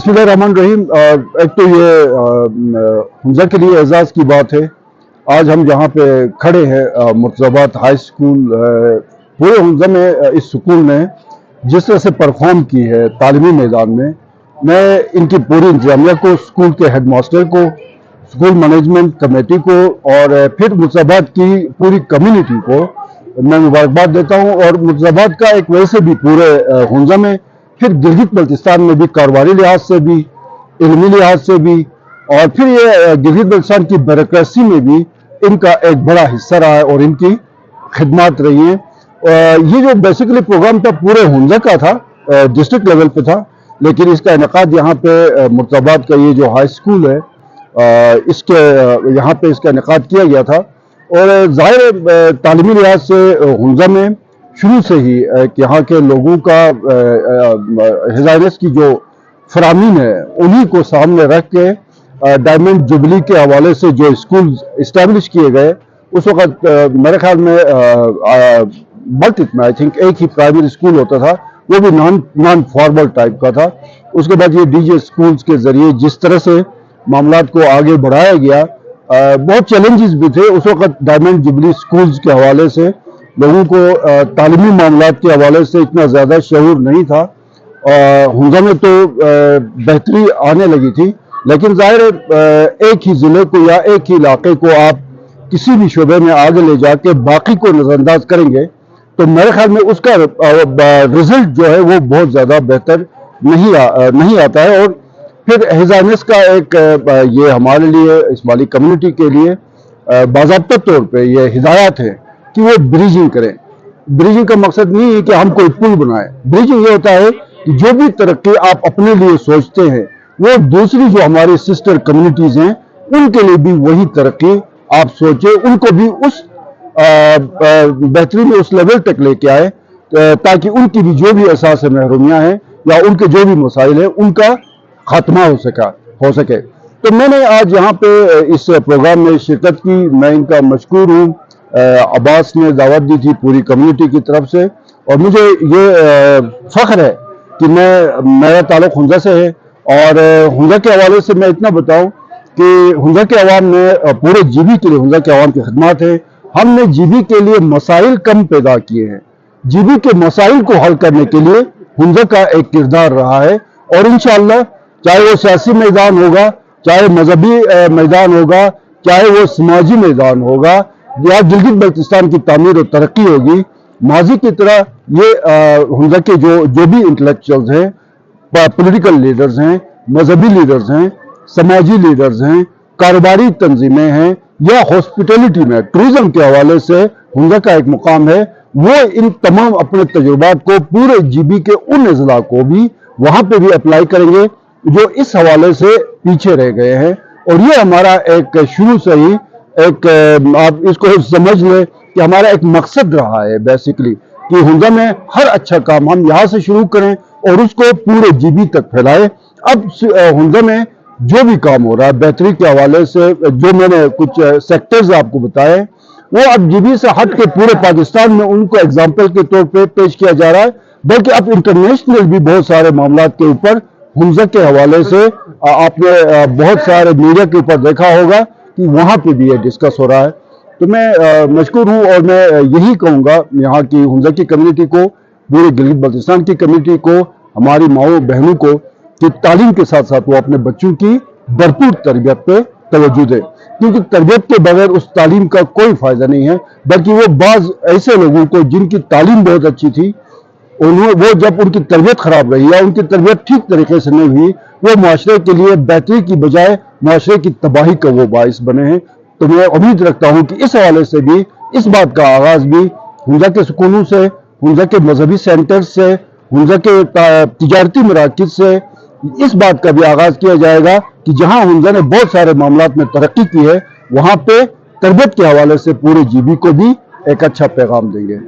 बिस्मिल्लाहिर्रहमानिर्रहीम। एक तो ये हमजा के लिए एजाज़ की बात है। आज हम जहाँ पे खड़े हैं मुर्तज़ाबाद हाई स्कूल, पूरे हमजा में इस स्कूल ने जिस तरह से परफॉर्म की है तालीमी मैदान में, मैं इनकी पूरी इंतजामिया को, स्कूल के हेड मास्टर को, स्कूल मैनेजमेंट कमेटी को और फिर मुर्तज़ाबाद की पूरी कम्युनिटी को मैं मुबारकबाद देता हूँ। और मुर्तज़ाबाद का एक वैसे भी पूरे हमजा में, फिर गिलगित बल्तिस्तान में भी कारोबारी लिहाज से भी, इल्मी लिहाज से भी, और फिर ये गिलगित बल्तिस्तान की ब्यूरोक्रेसी में भी इनका एक बड़ा हिस्सा रहा है और इनकी खिदमत रही है। ये जो बेसिकली प्रोग्राम था पूरे हमजा का था, डिस्ट्रिक्ट लेवल पे था, लेकिन इसका इनेकाद यहाँ पे मुर्तज़ाबाद का ये जो हाई स्कूल है इसके यहाँ पे इसका इनेकाद किया गया था। और ज़ाहिर तालीमी लिहाज से हमजा में शुरू से ही यहाँ के लोगों का हिज़ाइनस की जो फरामीन है उन्हीं को सामने रख के डायमंड जुबली के हवाले से जो स्कूल इस्टेब्लिश किए गए, उस वक़्त मेरे ख्याल में बल्टिक में आई थिंक एक ही प्राइमरी स्कूल होता था, वो भी नॉन फॉर्मल टाइप का था। उसके बाद ये डीजे स्कूल्स के ज़रिए जिस तरह से मामलात को आगे बढ़ाया गया, बहुत चैलेंजेस भी थे उस वक़्त। डायमंड जुबली स्कूल्स के हवाले से लोगों को तालीमी मामलात के हवाले से इतना ज़्यादा शऊर नहीं था। हमजा में तो बेहतरी आने लगी थी, लेकिन ज़ाहिर एक ही ज़िले को या एक ही इलाके को आप किसी भी शोबे में आगे ले जाके बाकी को नज़रअंदाज करेंगे तो मेरे ख्याल में उसका रिजल्ट जो है वो बहुत ज़्यादा बेहतर नहीं आता है। और फिर हिज़ाइनस का एक ये हमारे लिए, इस्माइली कम्युनिटी के लिए बाज़ाब्ता तौर पे ये हिदायत है कि वो ब्रिजिंग करें। ब्रिजिंग का मकसद नहीं है कि हम कोई पुल बनाए। ब्रिजिंग ये होता है कि जो भी तरक्की आप अपने लिए सोचते हैं वो दूसरी जो हमारी सिस्टर कम्युनिटीज़ हैं उनके लिए भी वही तरक्की आप सोचें, उनको भी उस बेहतरी में उस लेवल तक लेके आए ताकि उनकी भी जो भी एहसास महरूमियाँ हैं या उनके जो भी मसाइल हैं उनका खात्मा हो सके। तो मैंने आज यहाँ पे इस प्रोग्राम में शिरकत की, मैं इनका मशकूर हूँ। अब्बास ने दावत दी थी पूरी कम्युनिटी की तरफ से, और मुझे ये फ़ख्र है कि मेरा ताल्लुक़ हमजा से है। और हमजा के हवाले से मैं इतना बताऊँ कि हमजा के अवाम ने पूरे जीबी के लिए हमजा के अवाम की खिदमत है। हमने जीबी के लिए मसाइल कम पैदा किए हैं, जीबी के मसाइल को हल करने के लिए हमजा का एक किरदार रहा है। और इंशाअल्लाह चाहे वो सियासी मैदान होगा, चाहे मजहबी मैदान होगा, चाहे वो समाजी मैदान होगा, या गिलगित बल्तिस्तान की तामीर और तरक्की होगी, माजी की तरह ये हमजा के जो भी इंटेलेक्चुअल्स हैं, पॉलिटिकल लीडर्स हैं, मजहबी लीडर्स हैं, समाजी लीडर्स हैं, कारोबारी तंजीमें हैं, या हॉस्पिटलिटी में टूरिज्म के हवाले से हमजा का एक मुकाम है, वो इन तमाम अपने तजुर्बात को पूरे जीबी के उन अजला को भी वहाँ पे भी अप्लाई करेंगे जो इस हवाले से पीछे रह गए हैं। और ये हमारा एक शुरू से ही एक, आप इसको समझ लें कि हमारा एक मकसद रहा है बेसिकली कि हमजा में हर अच्छा काम हम यहाँ से शुरू करें और उसको पूरे जीबी तक फैलाएं। अब हमजा में जो भी काम हो रहा है बेहतरी के हवाले से, जो मैंने कुछ सेक्टर्स आपको बताए, वो अब जीबी से हट के पूरे पाकिस्तान में उनको एग्जाम्पल के तौर पे पेश किया जा रहा है। बल्कि अब इंटरनेशनल भी बहुत सारे मामलात के ऊपर हमजा के हवाले से आपने बहुत सारे मीडिया के ऊपर देखा होगा कि वहाँ पे भी ये डिस्कस हो रहा है। तो मैं मशकूर हूँ और मैं यही कहूँगा यहाँ की हमजा की कम्युनिटी को, पूरे गिलगित बल्तिस्तान की कम्युनिटी को, हमारी माओ बहनों को, कि तालीम के साथ साथ वो अपने बच्चों की भरपूर तरबियत पे तवज्जो दें, क्योंकि तरबियत के बगैर उस तालीम का कोई फ़ायदा नहीं है। बल्कि वो बाज़ ऐसे लोगों को जिनकी तालीम बहुत अच्छी थी, वो जब उनकी तरबियत ख़राब रही या उनकी तरबियत ठीक तरीके से नहीं हुई, वो माशरे के लिए बेहतरी की बजाय माशरे की तबाही का वो बाइस बने हैं। तो मैं उम्मीद रखता हूँ कि इस हवाले से भी, इस बात का आगाज़ भी हमजा के स्कूलों से, हमजा के मजहबी सेंटर्स से, हमजा के तिजारती मराकिज़ से इस बात का भी आगाज़ किया जाएगा कि जहाँ हमजा ने बहुत सारे मामलात में तरक्की की है, वहाँ पे तरबियत के हवाले से पूरे जीबी को भी एक अच्छा पैगाम देंगे।